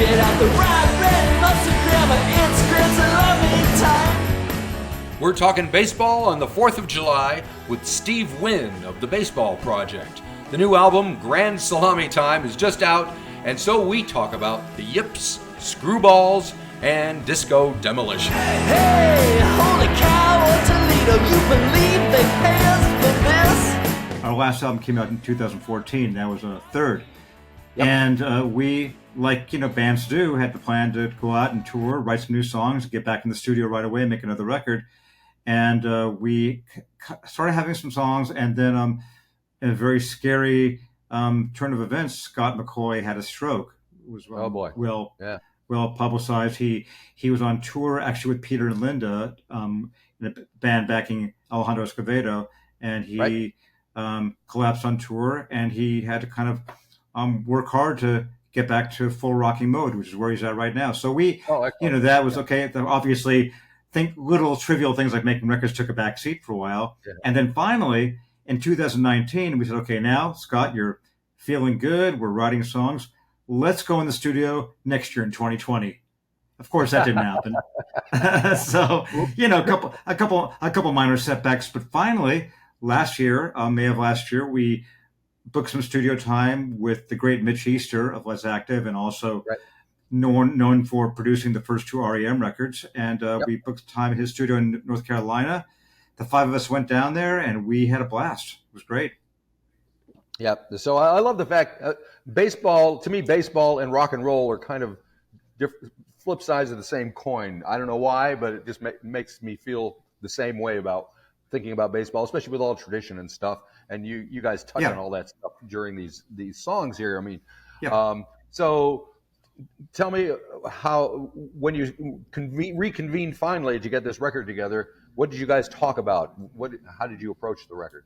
Get out the right red mustard grammar, it's Salami Time. We're talking baseball on the 4th of July with Steve Wynn of the Baseball Project. The new album, Grand Salami Time, is just out, and so we talk about the Yips, Screwballs, and Disco Demolition. Hey, holy cow, Toledo, you believe they pay us for this? Our last album came out in 2014. That was a third. Yep. And we, like bands do, had the plan to go out and tour, write some new songs, get back in the studio right away, make another record. And we started having some songs, and then in a very scary turn of events, Scott McCoy had a stroke. It was Oh boy! Well publicized. He was on tour actually with Peter and Linda in a band backing Alejandro Escovedo, and he collapsed on tour, and he had to kind of work hard to get back to full rocking mode, which is where he's at right now. So we, that was okay. Obviously, think little trivial things like making records took a back seat for a while, and then finally in 2019 we said, okay, now Scott, you're feeling good. We're writing songs. Let's go in the studio next year in 2020. Of course, that didn't happen. So, a couple minor setbacks, but finally, last year, May of last year, we booked some studio time with the great Mitch Easter of Let's Active, and also known for producing the first two R.E.M. records. And we booked time in his studio in North Carolina. The five of us went down there, and we had a blast. It was great. Yeah. So I love the fact baseball, to me, baseball and rock and roll are kind of different, flip sides of the same coin. I don't know why, but it just makes me feel the same way about thinking about baseball, especially with all tradition and stuff. And you guys touch on all that stuff during these songs here. I mean, so tell me how, when you reconvened finally to get this record together, what did you guys talk about? How did you approach the record?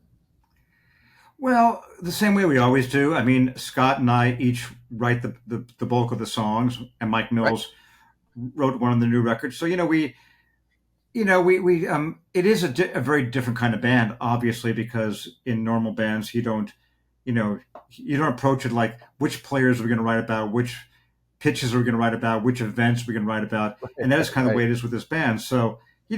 Well, the same way we always do. I mean, Scott and I each write the bulk of the songs, and Mike Mills wrote one of the new records. So, it is a very different kind of band, obviously, because in normal bands, you don't approach it like which players we're going to write about, which pitches we're going to write about, which events we're going to write about. And that is kind of the way it is with this band. So, we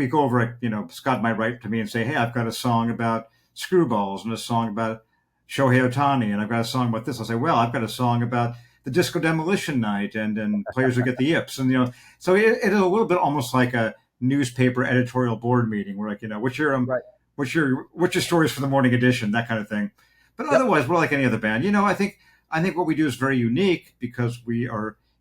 go over it, Scott might write to me and say, hey, I've got a song about Screwballs and a song about Shohei Ohtani, and I've got a song about this. I'll say, well, I've got a song about the Disco Demolition night and players who get the yips. And, so it is a little bit almost like a newspaper editorial board meeting. We're like, what's your stories for the morning edition, that kind of thing. But otherwise, we're like any other band. I think what we do is very unique because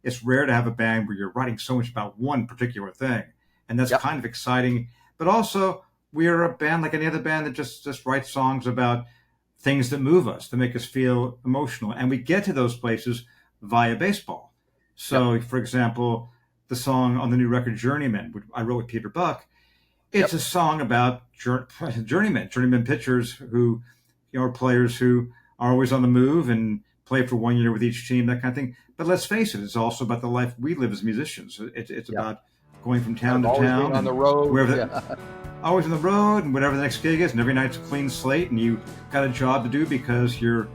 it's rare to have a band where you're writing so much about one particular thing. And that's kind of exciting. But also, we are a band like any other band that just writes songs about things that move us, that make us feel emotional. And we get to those places via baseball. So, for example, the song on the new record, Journeyman, which I wrote with Peter Buck, it's a song about journeymen pitchers who are players who are always on the move and play for 1 year with each team, that kind of thing. But let's face it, it's also about the life we live as musicians. It's about going from town to town. On the road. Always on the road, and whatever the next gig is, and every night's a clean slate, and you got a job to do because you're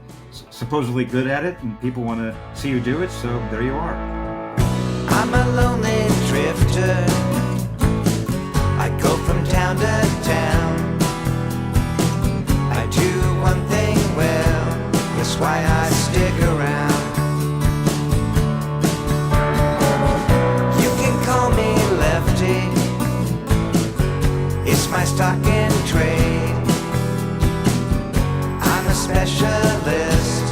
supposedly good at it, and people want to see you do it, so there you are. I'm a lonely drifter. I go from town to town. I do one thing well, that's why I stick around. You can call me Lefty, it's my stock in trade. I'm a specialist,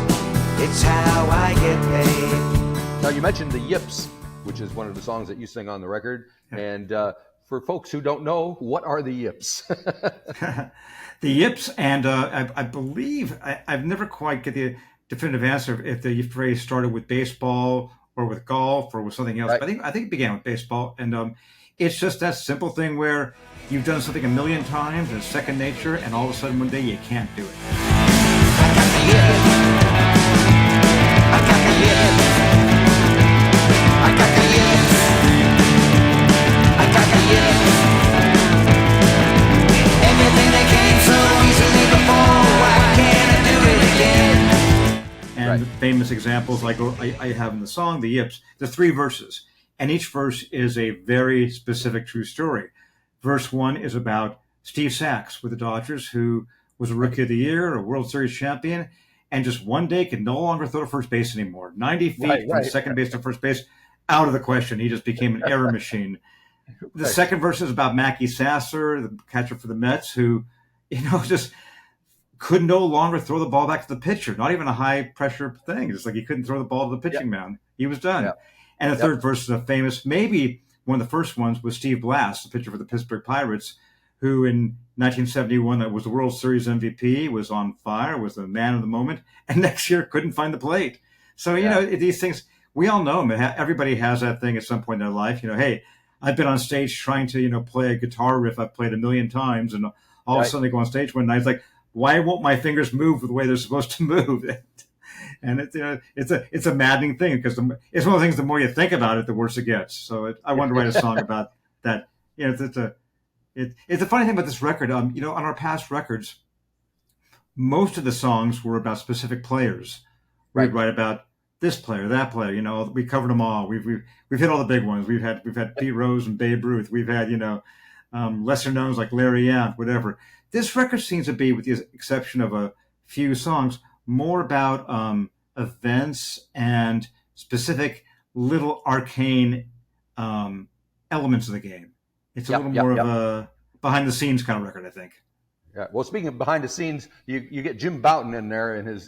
it's how I get paid. Now, you mentioned the Yips, which is one of the songs that you sing on the record. And for folks who don't know, what are the Yips? The Yips, and I believe, I've never quite get the definitive answer if the phrase started with baseball or with golf or with something else. But I think it began with baseball. And it's just that simple thing where you've done something a million times and it's second nature, and all of a sudden one day you can't do it. I got the yips. I got the yips. I got the yips. I got the yips. Everything that came so easily before, why can't I do it again? And famous examples like I have in the song, the Yips, the 3 verses. And each verse is a very specific true story. Verse 1 is about Steve Sachs with the Dodgers, who was a Rookie of the Year, a World Series champion, and just one day could no longer throw to first base anymore. 90 feet from second base to first base, out of the question. He just became an error machine. The second verse is about Mackie Sasser, the catcher for the Mets, who, just could no longer throw the ball back to the pitcher. Not even a high-pressure thing. It's like he couldn't throw the ball to the pitching mound. He was done. Yep. And the third verse is a famous, maybe one of the first ones, was Steve Blass, the pitcher for the Pittsburgh Pirates, who in 1971 that was the World Series MVP, was on fire, was the man of the moment, and next year couldn't find the plate. So, these things, we all know them. Everybody has that thing at some point in their life. Hey, I've been on stage trying to, play a guitar riff I've played 1,000,000 times, and all of a sudden they go on stage one night, it's like, why won't my fingers move the way they're supposed to move? And it's a maddening thing, because it's one of the things, the more you think about it, the worse it gets. So I wanted to write a song about that. It's a funny thing about this record. On our past records, most of the songs were about specific players. We'd write about this player, that player. We covered them all. We've hit all the big ones. We've had Pete Rose and Babe Ruth. We've had lesser knowns like R.E.M, whatever. This record seems to be, with the exception of a few songs, more about events and specific little arcane elements of the game. It's a little more of a behind-the-scenes kind of record, I think. Yeah. Well, speaking of behind the scenes, you get Jim Bouton in there, and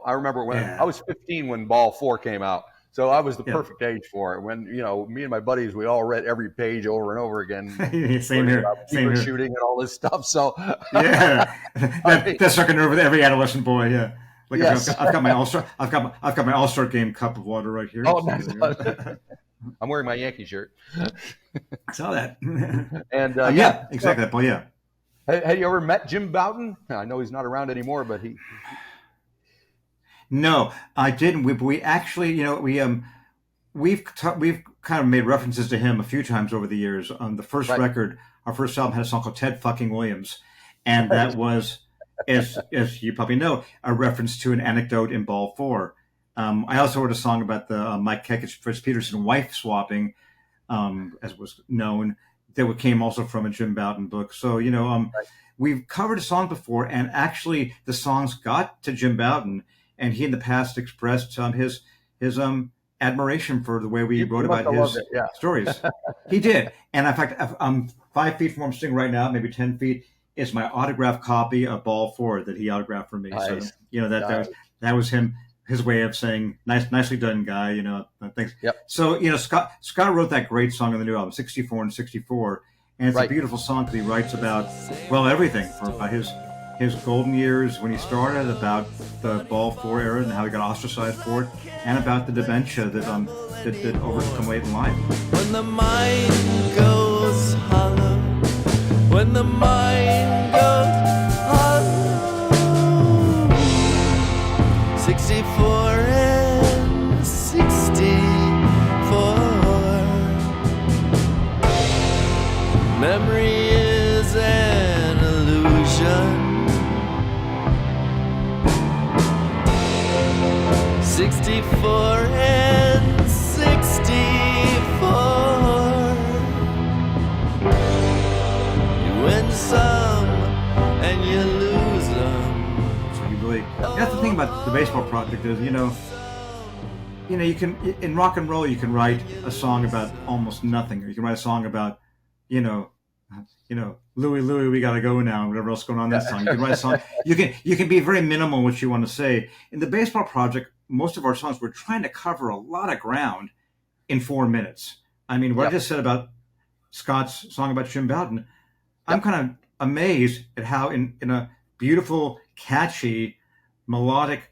I remember when I was 15 when Ball 4 came out. So I was the perfect age for it. When, me and my buddies, we all read every page over and over again. Same here. Same here. Shooting and all this stuff. So that struck a nerve with every adolescent boy. Yeah. Like yes. I've got my All-Star. I've got my All-Star Game cup of water right here. Oh, nice. I'm wearing my Yankee shirt. I saw that. And exactly. Well, yeah. Had you ever met Jim Bouton? I know he's not around anymore, but he. No, I didn't. We actually, we've kind of made references to him a few times over the years. On the first record, our first album had a song called Ted Fucking Williams, and that was, as you probably know, a reference to an anecdote in Ball 4. I also wrote a song about the Mike Kekich, Fritz Peterson wife swapping, as was known, that came also from a Jim Bouton book. So, we've covered a song before, and actually the songs got to Jim Bouton, and he in the past expressed his admiration for the way we wrote about his stories. He did. And in fact, I'm 5 feet from where I'm sitting right now, maybe 10 feet, is my autographed copy of Ball 4 that he autographed for me. Nice. So, that was him, his way of saying, nicely done, guy, thanks. Yep. So, Scott wrote that great song on the new album, 64 and 64. And it's a beautiful song because he writes about, everything, about his golden years when he started, about the Ball 4 era and how he got ostracized for it, and about the dementia that overtook him late in life. When the mind goes hollow, when the mind goes hollow, 64 and 64, memory is an illusion. 64 and 64. You win some and you lose them. So you really, that's the thing about the baseball project is, you can, in rock and roll, you can write a song about almost nothing, or you can write a song about, Louie, we gotta go now, and whatever else is going on in that song. You can write a song. You can be very minimal in what you want to say. In the baseball project, most of our songs, we're trying to cover a lot of ground in 4 minutes. I mean, what I just said about Scott's song about Jim Bouton, I'm kind of amazed at how in a beautiful, catchy, melodic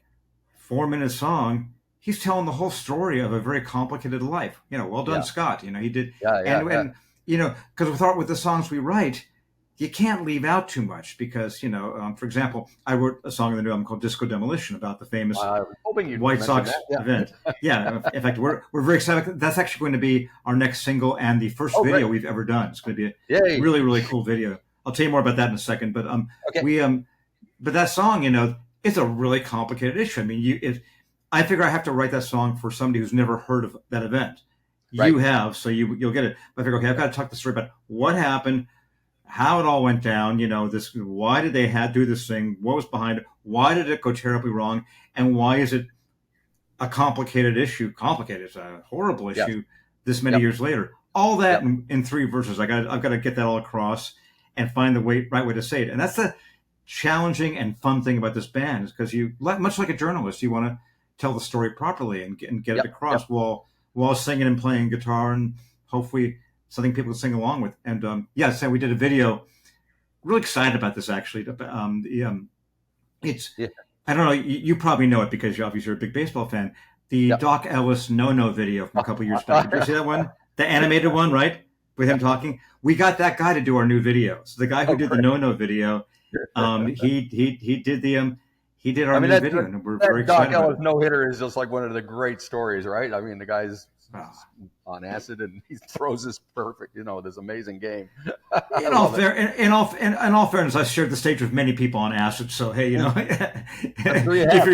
4-minute song, he's telling the whole story of a very complicated life. Well done, Scott. He did. And because with the songs we write, you can't leave out too much because, for example, I wrote a song in the new album called Disco Demolition about the famous White Sox event. In fact, we're very excited. That's actually going to be our next single and the first video we've ever done. It's going to be a really, really cool video. I'll tell you more about that in a second. But but that song, it's a really complicated issue. I mean, I figure I have to write that song for somebody who's never heard of that event. Right. You have, so you'll get it. But I figure, okay, I've got to talk the story about what happened, how it all went down. This, why did they have to do this thing? What was behind it? Why did it go terribly wrong? And why is it a complicated issue? Complicated. It's a horrible Yes. issue. This many Yep. years later, all that Yep. in 3 verses. I've got to get that all across and find the right way to say it. And that's the challenging and fun thing about this band, is because you, much like a journalist, you want to tell the story properly and get Yep. it across while singing and playing guitar, and hopefully something people can sing along with. And so we did a video. Really excited about this, actually. It's Yeah. I don't know. You probably know it because you're a big baseball fan. The Yep. Doc Ellis No video from a couple years back. Did you see that one? The animated one, right? With him talking. We got that guy to do our new video. So the guy who did the No video, he did our new video, and we're very Doc excited about Ellis it. no-hitter is just like one of the great stories, right? I mean, the guy's Wow. on acid and he throws this perfect, this amazing game. In all fairness, I shared the stage with many people on acid. So hey, if you're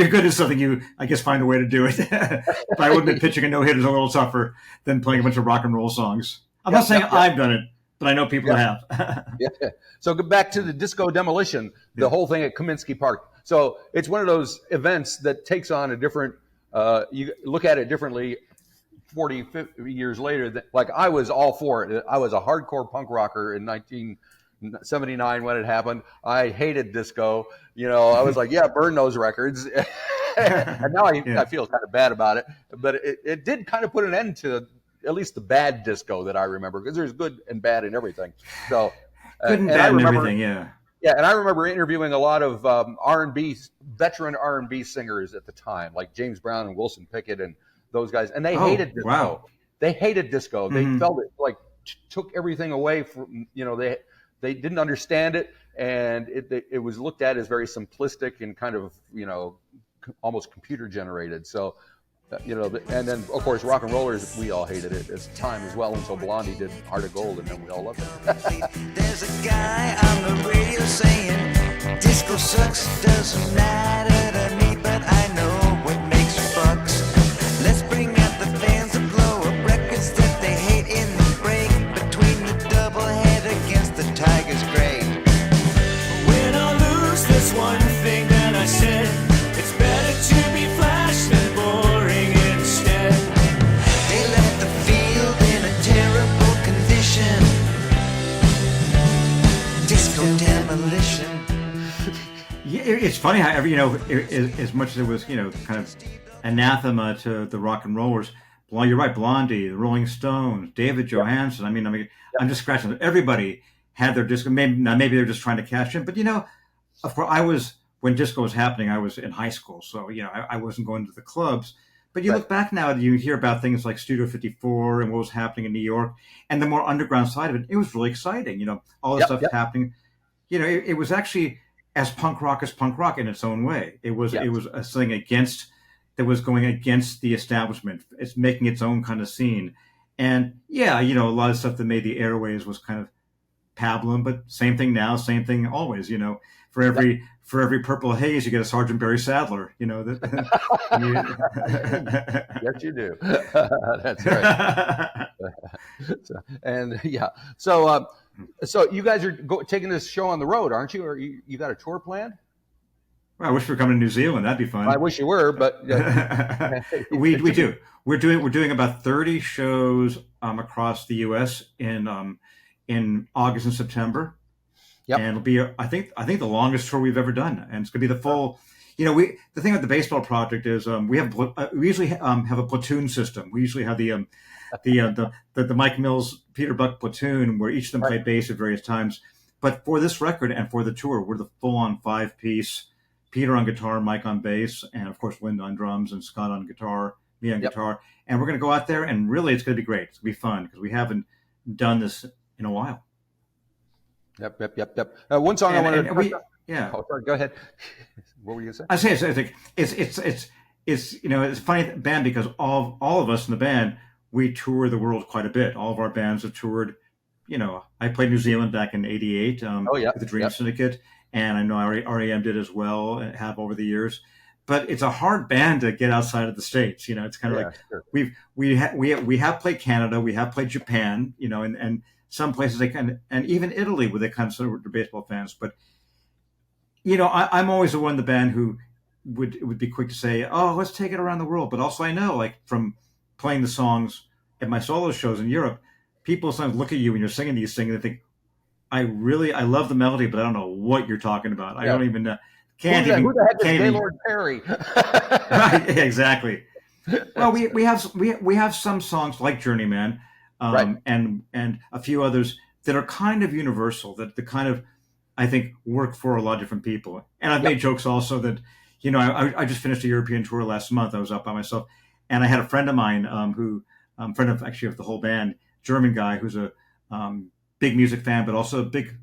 good at something, I guess find a way to do it. If I would have been pitching a no-hitter, is a little tougher than playing a bunch of rock and roll songs. I'm not saying I've done it, but I know people that have. Yeah. So go back to the Disco Demolition, the whole thing at Kaminsky Park. So it's one of those events that takes on a different, you look at it differently 40, 50 years later. Like, I was all for it. I was a hardcore punk rocker in 1979 when it happened. I hated disco. I was like, yeah, burn those records. And now I feel kind of bad about it. But it did kind of put an end to at least the bad disco that I remember, because there's good and bad in everything. So Good and bad and everything, yeah. Yeah, and I remember interviewing a lot of R&B, veteran R&B singers at the time, like James Brown and Wilson Pickett and those guys, and they hated disco. Wow. They hated disco. They felt it like took everything away from, they didn't understand it, and it was looked at as very simplistic and kind of, almost computer generated. So, and then of course rock and rollers, we all hated it at the time as well, until Blondie did Heart of Gold, and then we all loved it. There's a guy on the radio saying disco sucks, doesn't matter to me, but I know what makes bucks. Let's bring out the fans of blow up records that they hate in the break between the double head against the Tigers great. When I lose, there's one thing that I said, it's better to be flash than boring instead. They left the field in a terrible condition. Disco demolition. Yeah, it's funny how as much as it was, kind of anathema to the rock and rollers. Well, you're right, Blondie, the Rolling Stones, David Johansen. I mean, I'm just scratching. Everybody had their disco. Maybe they're just trying to cash in. But of course, when disco was happening, I was in high school, so I wasn't going to the clubs. But you look back now, you hear about things like Studio 54 and what was happening in New York, and the more underground side of it. It was really exciting. All this stuff happening. It was actually as punk rock in its own way. It was a thing that was going against the establishment. It's making its own kind of scene. And a lot of stuff that made the airways was kind of pablum, but same thing now, same thing always. For every Purple Haze, you get a Sergeant Barry Sadler. Yes, you do. That's right. So you guys are taking this show on the road, aren't you? Or you got a tour planned? Well, I wish we were coming to New Zealand. That'd be fun. I wish you were, but we do. We're doing about 30 shows across the U.S. in August and September. Yep. And it'll be I think the longest tour we've ever done, and it's gonna be the full. The thing about the baseball project is we usually have a platoon system. We usually have the Mike Mills Peter Buck platoon, where each of them play bass at various times. But for this record and for the tour, we're the full-on 5-piece. Peter on guitar, Mike on bass, and of course Linda on drums, and Scott on guitar, me on guitar. And we're going to go out there, and really it's going to be great. It's going to be fun because we haven't done this in a while. Yep. One song I wanted to. Yeah. Oh, sorry. Go ahead. What were you going to I say it's a funny band because all of us in the band, we tour the world quite a bit. All of our bands have toured. I played New Zealand back in '88 with the Dream Syndicate, and I know R.E.M. did as well, have over the years. but it's a hard band to get outside of the States. It's kind of like sure. we have played Canada, we have played Japan, and some places they and even Italy where they consider baseball fans. But I'm always the one in the band who would be quick to say, "Oh, let's take it around the world." But also, I know, like from playing the songs at my solo shows in Europe, people sometimes look at you when you're singing these things and they think, I love the melody, but I don't know what you're talking about. I don't even know. Who the heck is Gaylord Perry? Right, exactly. Well, we have some songs like Journeyman, and a few others that are kind of universal, that the kind of, I think, work for a lot of different people. And I've made jokes also that, I just finished a European tour last month. I was up by myself, and I had a friend of mine who, friend of the whole band, German guy who's a big music fan, but also a big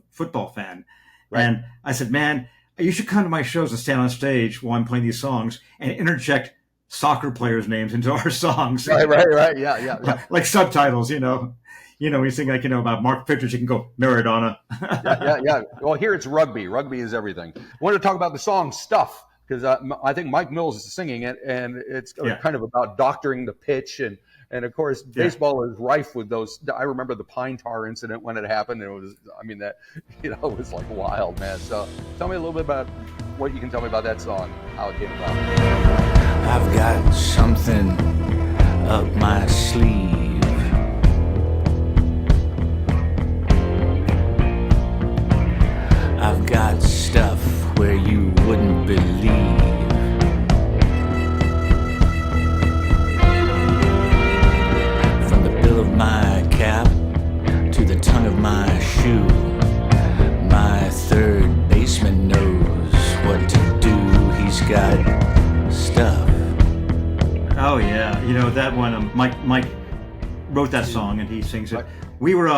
football fan. Right. And I said, man, you should come to my shows and stand on stage while I'm playing these songs and interject soccer players' names into our songs. Right. Yeah. Like subtitles, we sing about Mark Pitchers, you can go Maradona. yeah. Well, here it's rugby. Rugby is everything. I wanted to talk about the song Stuff, because I think Mike Mills is singing it, and it's kind of about doctoring the pitch. And of course, baseball is rife with those. I remember the pine tar incident when it happened. And it was like wild, man. So tell me a little bit about what you can tell me about that song, how it came about. I've got something up my sleeve. I've got stuff where you wouldn't believe. Of my cap to the tongue of my shoe, my third baseman knows what to do. He's got stuff. Oh yeah, that one. Mike wrote that song and he sings it. We were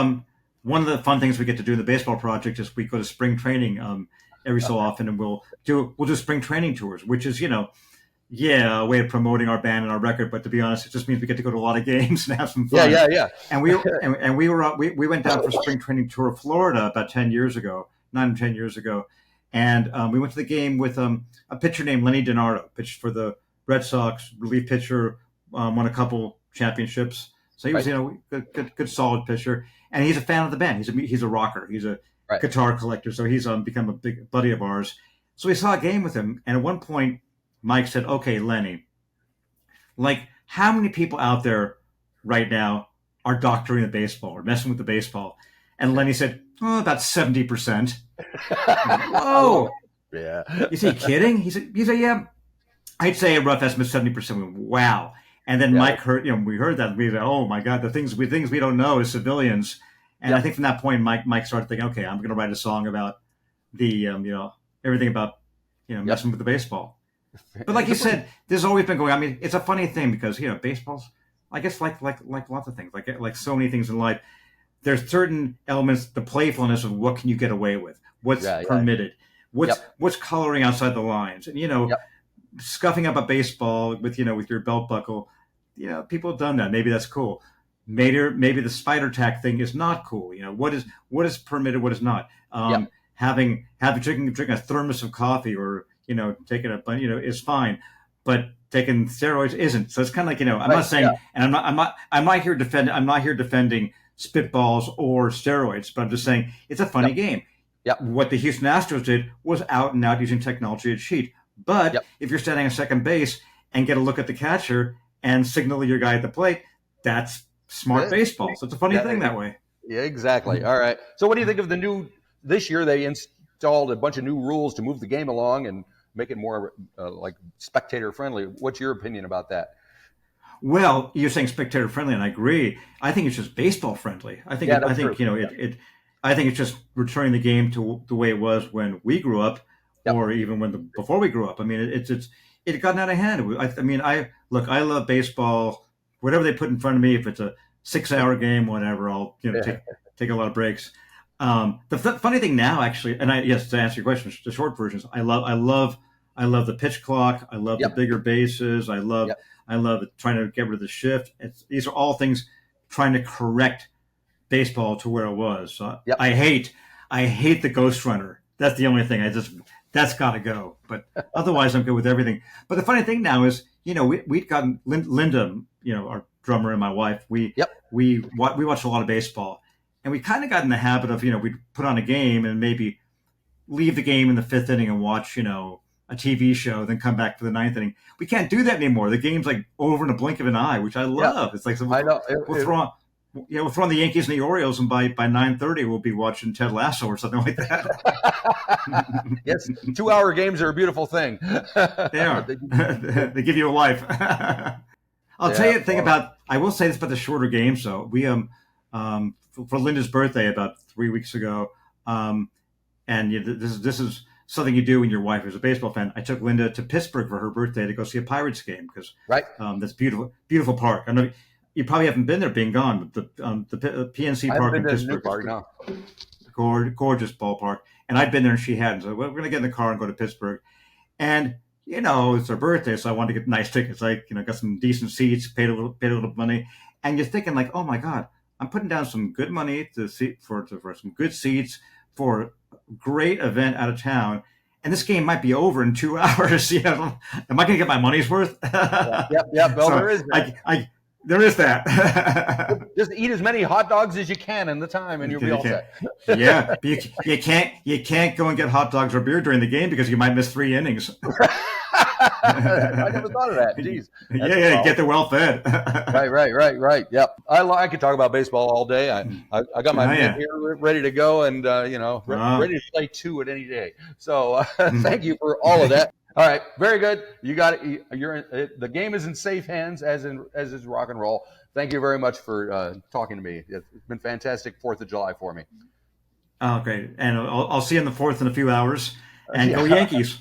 one of the fun things we get to do in the baseball project is we go to spring training every so often, and we'll do spring training tours, which is a way of promoting our band and our record, but to be honest, it just means we get to go to a lot of games and have some fun. Yeah. And we went down for a spring training tour of Florida about 9 or 10 years ago, and we went to the game with a pitcher named Lenny DiNardo, pitched for the Red Sox, relief pitcher, won a couple championships. So he was good solid pitcher, and he's a fan of the band. He's a rocker. He's a guitar collector, so he's become a big buddy of ours. So we saw a game with him, and at one point, Mike said, "Okay, Lenny, like how many people out there right now are doctoring the baseball or messing with the baseball?" And Lenny said, "About 70%. Whoa. Yeah. Is he kidding? He said, "Yeah, I'd say a rough estimate 70%. Wow." And then Mike heard, we heard that. We said, "Oh my God, the things we don't know as civilians." And I think from that point, Mike started thinking, "Okay, I'm going to write a song about the, everything about, messing with the baseball." But like you said, there's always been going. I mean, it's a funny thing because baseball's, I guess, like lots of things, like so many things in life. There's certain elements, the playfulness of what can you get away with, what's permitted, what's coloring outside the lines, and scuffing up a baseball with with your belt buckle. People have done that. Maybe that's cool. Maybe the spider tack thing is not cool. What is permitted, what is not. Having drinking a thermos of coffee or taking a bunch, is fine, but taking steroids isn't. So it's kind of like, I'm not saying, and I'm not here defending spitballs or steroids, but I'm just saying it's a funny game. What the Houston Astros did was out and out using technology to cheat. But if you're standing on second base and get a look at the catcher and signal your guy at the plate, that's smart baseball. So it's a funny thing that way. Yeah, exactly. All right. So what do you think of this year they installed a bunch of new rules to move the game along and make it more like spectator friendly. What's your opinion about that? Well, you're saying spectator friendly, and I agree. I think it's just baseball friendly. I think I think it's just returning the game to the way it was when we grew up, or even before we grew up. I mean, it gotten out of hand. I love baseball. Whatever they put in front of me, if it's a 6-hour game, whatever, I'll take a lot of breaks. The funny thing now, actually, and to answer your question, the short version is I love the pitch clock. I love the bigger bases. I love trying to get rid of the shift. These are all things trying to correct baseball to where it was. So I hate the ghost runner. That's the only thing. that's got to go. But otherwise, I'm good with everything. But the funny thing now is, we'd gotten Linda, our drummer and my wife. Yep. We watch a lot of baseball, and we kind of got in the habit of, we'd put on a game and maybe leave the game in the fifth inning and watch, a TV show, then come back for the ninth inning. We can't do that anymore. The game's like over in a blink of an eye, which I love. It's like I know. We'll throw on the Yankees and the Orioles, and by 9:30 we'll be watching Ted Lasso or something like that. Yes, 2-hour games are a beautiful thing. They are. They give you a life. I'll tell you the thing about. I will say this about the shorter games. So we for Linda's birthday about 3 weeks ago, and this is something you do when your wife is a baseball fan. I took Linda to Pittsburgh for her birthday to go see a Pirates game because that's beautiful park. I know you probably haven't been there, being gone, but the PNC Park in Pittsburgh, gorgeous ballpark. And I'd been there and she hadn't. So we're going to get in the car and go to Pittsburgh. And it's her birthday, so I wanted to get nice tickets. I got some decent seats, paid a little money, and you're thinking like, oh my God, I'm putting down some good money for some good seats for a great event out of town, and this game might be over in 2 hours. Am I going to get my money's worth? Yep. Well, so there is that. There is that. Just eat as many hot dogs as you can in the time, and you'll be all set. Yeah, but you can't go and get hot dogs or beer during the game because you might miss 3 innings. I never thought of that. Jeez. Get the well fed. Right. Yep. I could talk about baseball all day. I got my mitt here ready to go, and ready to play 2 at any day. So thank you for all of that. All right, very good. You got it. The game is in safe hands, as is rock and roll. Thank you very much for talking to me. It's been fantastic 4th of July for me. Oh, great! And I'll see you on the 4th in a few hours. And go Yankees!